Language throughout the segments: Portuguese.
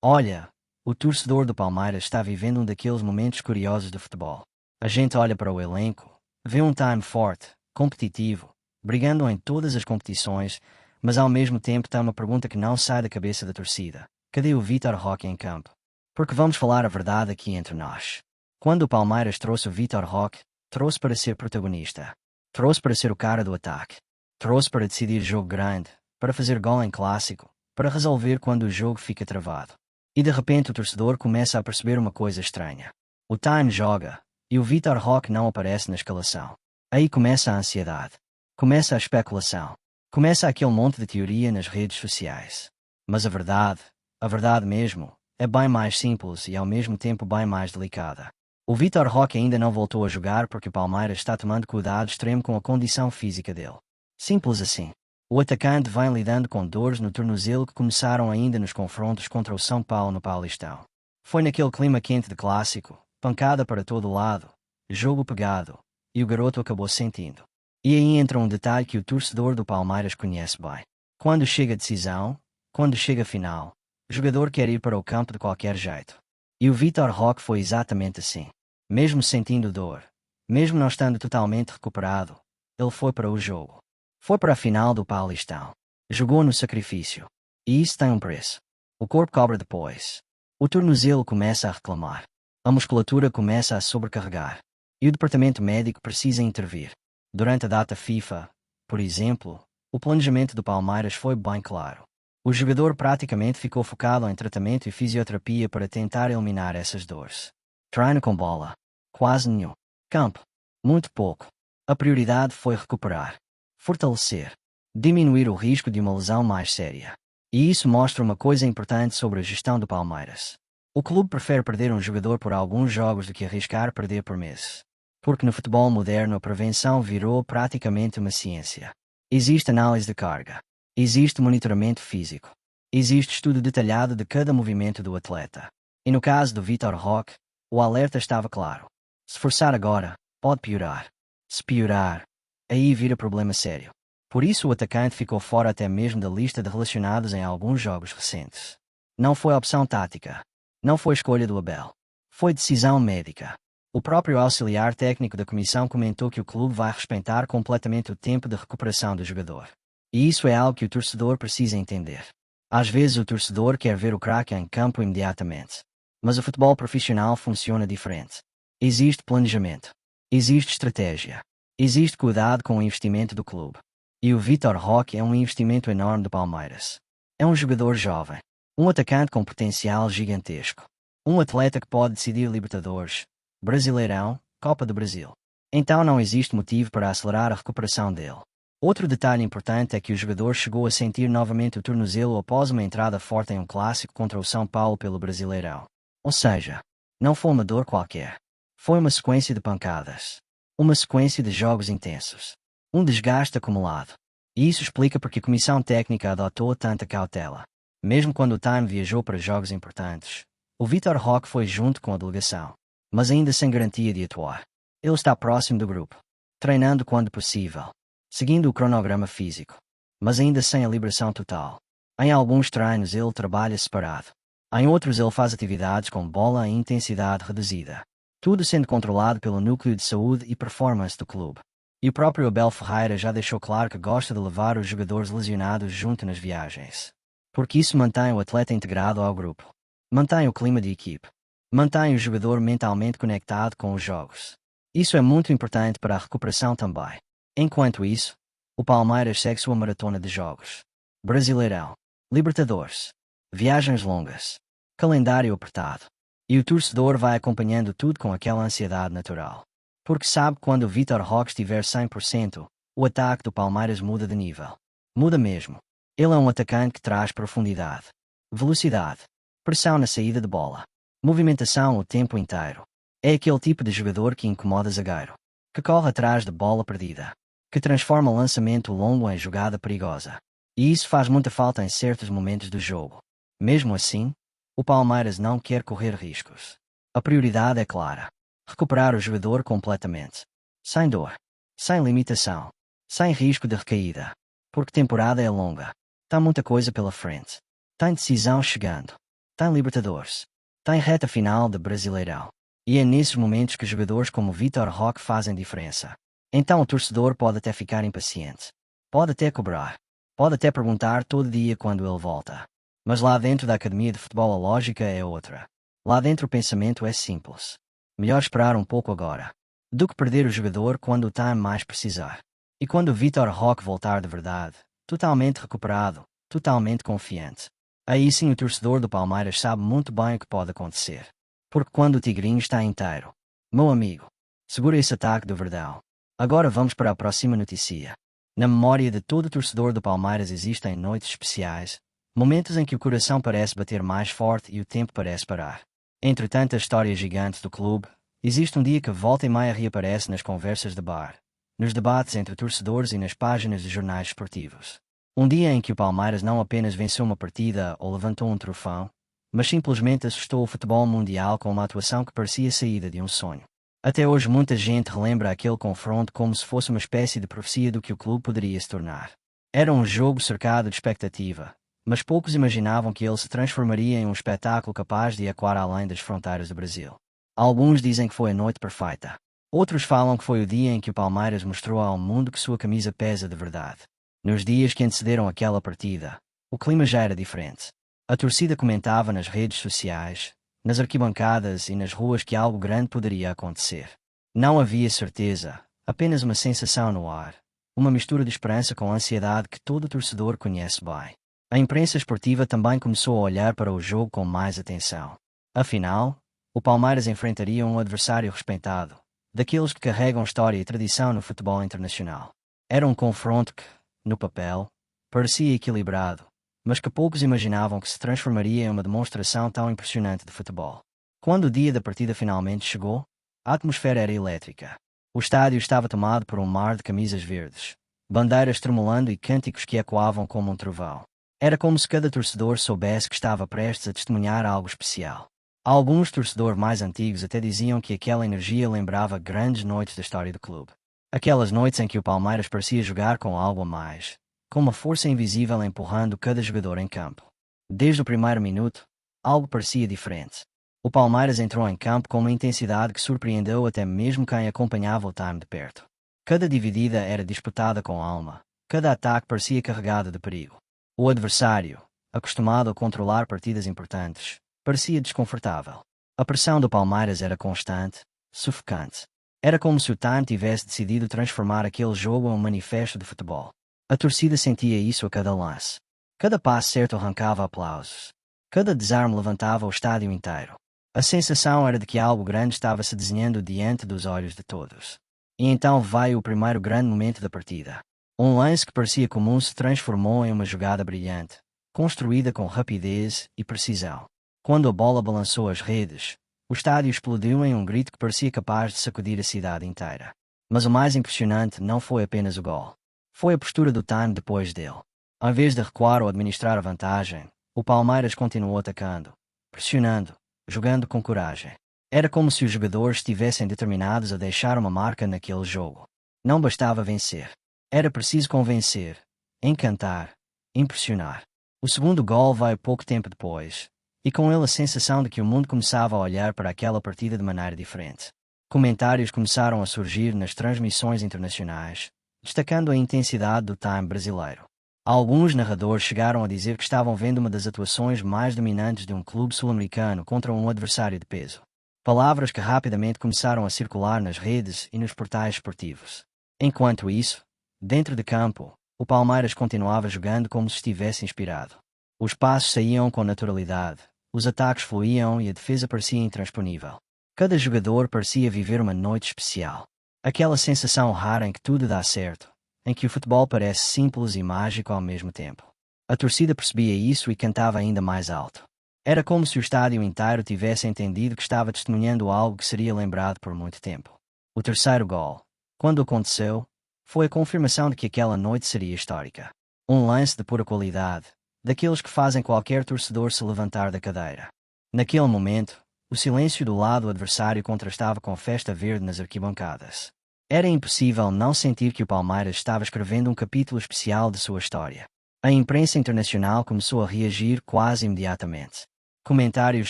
Olha, o torcedor do Palmeiras está vivendo um daqueles momentos curiosos do futebol. A gente olha para o elenco, vê um time forte, competitivo, brigando em todas as competições, mas ao mesmo tempo tem uma pergunta que não sai da cabeça da torcida. Cadê o Vitor Roque em campo? Porque vamos falar a verdade aqui entre nós. Quando o Palmeiras trouxe o Vitor Roque, trouxe para ser protagonista. Trouxe para ser o cara do ataque. Trouxe para decidir jogo grande, para fazer gol em clássico, para resolver quando o jogo fica travado. E de repente o torcedor começa a perceber uma coisa estranha. O time joga, e o Vitor Roque não aparece na escalação. Aí começa a ansiedade. Começa a especulação. Começa aquele monte de teoria nas redes sociais. Mas a verdade mesmo, é bem mais simples e ao mesmo tempo bem mais delicada. O Vitor Roque ainda não voltou a jogar porque o Palmeiras está tomando cuidado extremo com a condição física dele. Simples assim. O atacante vem lidando com dores no tornozelo que começaram ainda nos confrontos contra o São Paulo no Paulistão. Foi naquele clima quente de clássico, pancada para todo lado, jogo pegado, e o garoto acabou sentindo. E aí entra um detalhe que o torcedor do Palmeiras conhece bem. Quando chega a decisão, quando chega a final, o jogador quer ir para o campo de qualquer jeito. E o Vitor Roque foi exatamente assim. Mesmo sentindo dor, mesmo não estando totalmente recuperado, ele foi para o jogo. Foi para a final do Paulistão. Jogou no sacrifício. E isso tem um preço. O corpo cobra depois. O tornozelo começa a reclamar. A musculatura começa a sobrecarregar. E o departamento médico precisa intervir. Durante a data FIFA, por exemplo, o planejamento do Palmeiras foi bem claro. O jogador praticamente ficou focado em tratamento e fisioterapia para tentar eliminar essas dores. Treino com bola. Quase nenhum. Campo. Muito pouco. A prioridade foi recuperar. Fortalecer. Diminuir o risco de uma lesão mais séria. E isso mostra uma coisa importante sobre a gestão do Palmeiras. O clube prefere perder um jogador por alguns jogos do que arriscar perder por meses. Porque no futebol moderno a prevenção virou praticamente uma ciência. Existe análise de carga. Existe monitoramento físico. Existe estudo detalhado de cada movimento do atleta. E no caso do Vitor Roque, o alerta estava claro. Se forçar agora, pode piorar. Se piorar, aí vira problema sério. Por isso o atacante ficou fora até mesmo da lista de relacionados em alguns jogos recentes. Não foi opção tática. Não foi escolha do Abel. Foi decisão médica. O próprio auxiliar técnico da comissão comentou que o clube vai respeitar completamente o tempo de recuperação do jogador. E isso é algo que o torcedor precisa entender. Às vezes o torcedor quer ver o craque em campo imediatamente. Mas o futebol profissional funciona diferente. Existe planejamento. Existe estratégia. Existe cuidado com o investimento do clube. E o Vitor Roque é um investimento enorme do Palmeiras. É um jogador jovem. Um atacante com potencial gigantesco. Um atleta que pode decidir Libertadores, Brasileirão, Copa do Brasil. Então não existe motivo para acelerar a recuperação dele. Outro detalhe importante é que o jogador chegou a sentir novamente o tornozelo após uma entrada forte em um clássico contra o São Paulo pelo Brasileirão. Ou seja, não foi uma dor qualquer. Foi uma sequência de pancadas. Uma sequência de jogos intensos. Um desgaste acumulado. E isso explica porque a comissão técnica adotou tanta cautela. Mesmo quando o time viajou para jogos importantes, o Vitor Roque foi junto com a delegação. Mas ainda sem garantia de atuar. Ele está próximo do grupo. Treinando quando possível. Seguindo o cronograma físico. Mas ainda sem a liberação total. Em alguns treinos ele trabalha separado. Em outros ele faz atividades com bola em intensidade reduzida. Tudo sendo controlado pelo núcleo de saúde e performance do clube. E o próprio Abel Ferreira já deixou claro que gosta de levar os jogadores lesionados junto nas viagens. Porque isso mantém o atleta integrado ao grupo. Mantém o clima de equipe. Mantém o jogador mentalmente conectado com os jogos. Isso é muito importante para a recuperação também. Enquanto isso, o Palmeiras segue sua maratona de jogos. Brasileirão. Libertadores. Viagens longas. Calendário apertado. E o torcedor vai acompanhando tudo com aquela ansiedade natural. Porque sabe que quando o Vitor Roque estiver 100%, o ataque do Palmeiras muda de nível. Muda mesmo. Ele é um atacante que traz profundidade, velocidade, pressão na saída de bola, movimentação o tempo inteiro. É aquele tipo de jogador que incomoda zagueiro, que corre atrás de bola perdida, que transforma lançamento longo em jogada perigosa. E isso faz muita falta em certos momentos do jogo. Mesmo assim, o Palmeiras não quer correr riscos. A prioridade é clara. Recuperar o jogador completamente. Sem dor. Sem limitação. Sem risco de recaída. Porque temporada é longa. Tá muita coisa pela frente. Tem decisão chegando. tem Libertadores, tem reta final de Brasileirão. E é nesses momentos que jogadores como Vitor Roque fazem diferença. Então o torcedor pode até ficar impaciente. Pode até cobrar. Pode até perguntar todo dia quando ele volta. Mas lá dentro da academia de futebol a lógica é outra. Lá dentro o pensamento é simples. Melhor esperar um pouco agora, do que perder o jogador quando o time mais precisar. E quando o Vitor Roque voltar de verdade, totalmente recuperado, totalmente confiante, aí sim o torcedor do Palmeiras sabe muito bem o que pode acontecer. Porque quando o Tigrinho está inteiro, meu amigo, segura esse ataque do Verdão. Agora vamos para a próxima notícia. Na memória de todo torcedor do Palmeiras existem noites especiais, momentos em que o coração parece bater mais forte e o tempo parece parar. Entre tantas histórias gigantes do clube, existe um dia que volta e meia reaparece nas conversas de bar, nos debates entre torcedores e nas páginas de jornais esportivos. Um dia em que o Palmeiras não apenas venceu uma partida ou levantou um troféu, mas simplesmente assustou o futebol mundial com uma atuação que parecia saída de um sonho. Até hoje muita gente relembra aquele confronto como se fosse uma espécie de profecia do que o clube poderia se tornar. Era um jogo cercado de expectativa, mas poucos imaginavam que ele se transformaria em um espetáculo capaz de ecoar além das fronteiras do Brasil. Alguns dizem que foi a noite perfeita. Outros falam que foi o dia em que o Palmeiras mostrou ao mundo que sua camisa pesa de verdade. Nos dias que antecederam aquela partida, o clima já era diferente. A torcida comentava nas redes sociais, nas arquibancadas e nas ruas que algo grande poderia acontecer. Não havia certeza, apenas uma sensação no ar, uma mistura de esperança com ansiedade que todo torcedor conhece bem. A imprensa esportiva também começou a olhar para o jogo com mais atenção. Afinal, o Palmeiras enfrentaria um adversário respeitado, daqueles que carregam história e tradição no futebol internacional. Era um confronto que, no papel, parecia equilibrado, mas que poucos imaginavam que se transformaria em uma demonstração tão impressionante de futebol. Quando o dia da partida finalmente chegou, a atmosfera era elétrica. O estádio estava tomado por um mar de camisas verdes, bandeiras tremulando e cânticos que ecoavam como um trovão. Era como se cada torcedor soubesse que estava prestes a testemunhar algo especial. Alguns torcedores mais antigos até diziam que aquela energia lembrava grandes noites da história do clube. Aquelas noites em que o Palmeiras parecia jogar com algo a mais, com uma força invisível empurrando cada jogador em campo. Desde o primeiro minuto, algo parecia diferente. O Palmeiras entrou em campo com uma intensidade que surpreendeu até mesmo quem acompanhava o time de perto. Cada dividida era disputada com alma, cada ataque parecia carregado de perigo. O adversário, acostumado a controlar partidas importantes, parecia desconfortável. A pressão do Palmeiras era constante, sufocante. Era como se o time tivesse decidido transformar aquele jogo em um manifesto de futebol. A torcida sentia isso a cada lance. Cada passe certo arrancava aplausos. Cada desarme levantava o estádio inteiro. A sensação era de que algo grande estava se desenhando diante dos olhos de todos. E então veio o primeiro grande momento da partida. Um lance que parecia comum se transformou em uma jogada brilhante, construída com rapidez e precisão. Quando a bola balançou as redes, o estádio explodiu em um grito que parecia capaz de sacudir a cidade inteira. Mas o mais impressionante não foi apenas o gol. Foi a postura do time depois dele. Ao invés de recuar ou administrar a vantagem, o Palmeiras continuou atacando, pressionando, jogando com coragem. Era como se os jogadores estivessem determinados a deixar uma marca naquele jogo. Não bastava vencer. Era preciso convencer, encantar, impressionar. O segundo gol veio pouco tempo depois, e com ele a sensação de que o mundo começava a olhar para aquela partida de maneira diferente. Comentários começaram a surgir nas transmissões internacionais, destacando a intensidade do time brasileiro. Alguns narradores chegaram a dizer que estavam vendo uma das atuações mais dominantes de um clube sul-americano contra um adversário de peso. Palavras que rapidamente começaram a circular nas redes e nos portais esportivos. Enquanto isso, dentro de campo, o Palmeiras continuava jogando como se estivesse inspirado. Os passos saíam com naturalidade, os ataques fluíam e a defesa parecia intransponível. Cada jogador parecia viver uma noite especial. Aquela sensação rara em que tudo dá certo, em que o futebol parece simples e mágico ao mesmo tempo. A torcida percebia isso e cantava ainda mais alto. Era como se o estádio inteiro tivesse entendido que estava testemunhando algo que seria lembrado por muito tempo. O terceiro gol, quando aconteceu, foi a confirmação de que aquela noite seria histórica. Um lance de pura qualidade, daqueles que fazem qualquer torcedor se levantar da cadeira. Naquele momento, o silêncio do lado adversário contrastava com a festa verde nas arquibancadas. Era impossível não sentir que o Palmeiras estava escrevendo um capítulo especial de sua história. A imprensa internacional começou a reagir quase imediatamente. Comentários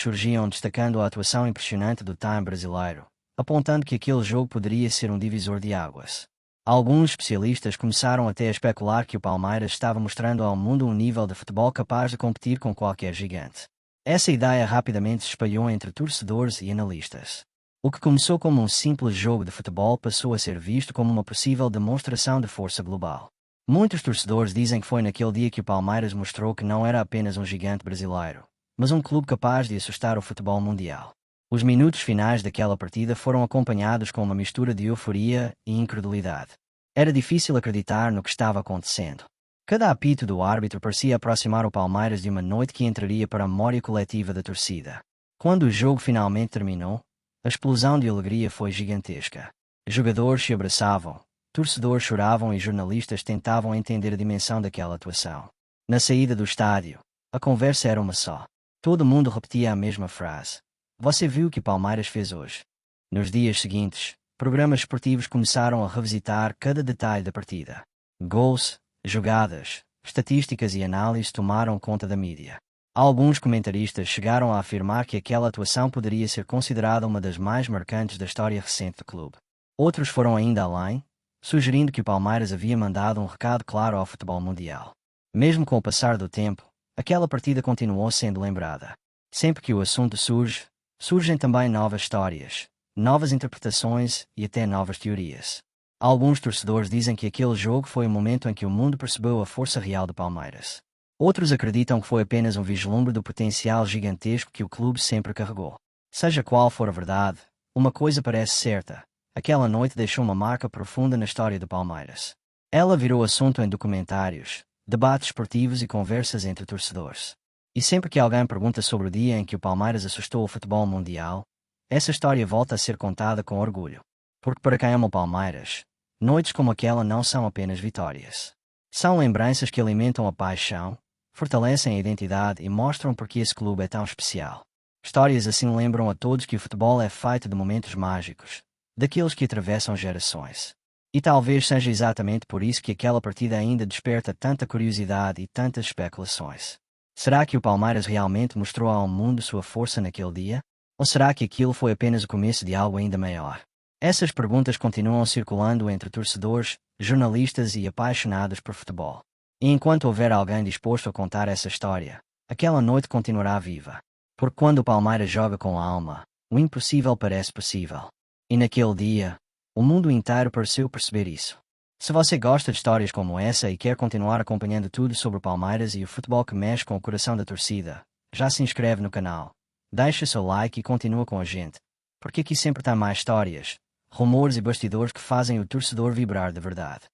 surgiam destacando a atuação impressionante do time brasileiro, apontando que aquele jogo poderia ser um divisor de águas. Alguns especialistas começaram até a especular que o Palmeiras estava mostrando ao mundo um nível de futebol capaz de competir com qualquer gigante. Essa ideia rapidamente se espalhou entre torcedores e analistas. O que começou como um simples jogo de futebol passou a ser visto como uma possível demonstração de força global. Muitos torcedores dizem que foi naquele dia que o Palmeiras mostrou que não era apenas um gigante brasileiro, mas um clube capaz de assustar o futebol mundial. Os minutos finais daquela partida foram acompanhados com uma mistura de euforia e incredulidade. Era difícil acreditar no que estava acontecendo. Cada apito do árbitro parecia aproximar o Palmeiras de uma noite que entraria para a memória coletiva da torcida. Quando o jogo finalmente terminou, a explosão de alegria foi gigantesca. Jogadores se abraçavam, torcedores choravam e jornalistas tentavam entender a dimensão daquela atuação. Na saída do estádio, a conversa era uma só. Todo mundo repetia a mesma frase. Você viu o que Palmeiras fez hoje? Nos dias seguintes, programas esportivos começaram a revisitar cada detalhe da partida. Gols, jogadas, estatísticas e análises tomaram conta da mídia. Alguns comentaristas chegaram a afirmar que aquela atuação poderia ser considerada uma das mais marcantes da história recente do clube. Outros foram ainda além, sugerindo que o Palmeiras havia mandado um recado claro ao futebol mundial. Mesmo com o passar do tempo, aquela partida continuou sendo lembrada. Sempre que o assunto surge, surgem também novas histórias, novas interpretações e até novas teorias. Alguns torcedores dizem que aquele jogo foi o momento em que o mundo percebeu a força real do Palmeiras. Outros acreditam que foi apenas um vislumbre do potencial gigantesco que o clube sempre carregou. Seja qual for a verdade, uma coisa parece certa: aquela noite deixou uma marca profunda na história do Palmeiras. Ela virou assunto em documentários, debates esportivos e conversas entre torcedores. E sempre que alguém pergunta sobre o dia em que o Palmeiras assustou o futebol mundial, essa história volta a ser contada com orgulho. Porque para quem ama o Palmeiras, noites como aquela não são apenas vitórias. São lembranças que alimentam a paixão, fortalecem a identidade e mostram porque esse clube é tão especial. Histórias assim lembram a todos que o futebol é feito de momentos mágicos, daqueles que atravessam gerações. E talvez seja exatamente por isso que aquela partida ainda desperta tanta curiosidade e tantas especulações. Será que o Palmeiras realmente mostrou ao mundo sua força naquele dia? Ou será que aquilo foi apenas o começo de algo ainda maior? Essas perguntas continuam circulando entre torcedores, jornalistas e apaixonados por futebol. E enquanto houver alguém disposto a contar essa história, aquela noite continuará viva. Porque quando o Palmeiras joga com a alma, o impossível parece possível. E naquele dia, o mundo inteiro pareceu perceber isso. Se você gosta de histórias como essa e quer continuar acompanhando tudo sobre o Palmeiras e o futebol que mexe com o coração da torcida, já se inscreve no canal, deixa seu like e continua com a gente, porque aqui sempre tem mais histórias, rumores e bastidores que fazem o torcedor vibrar de verdade.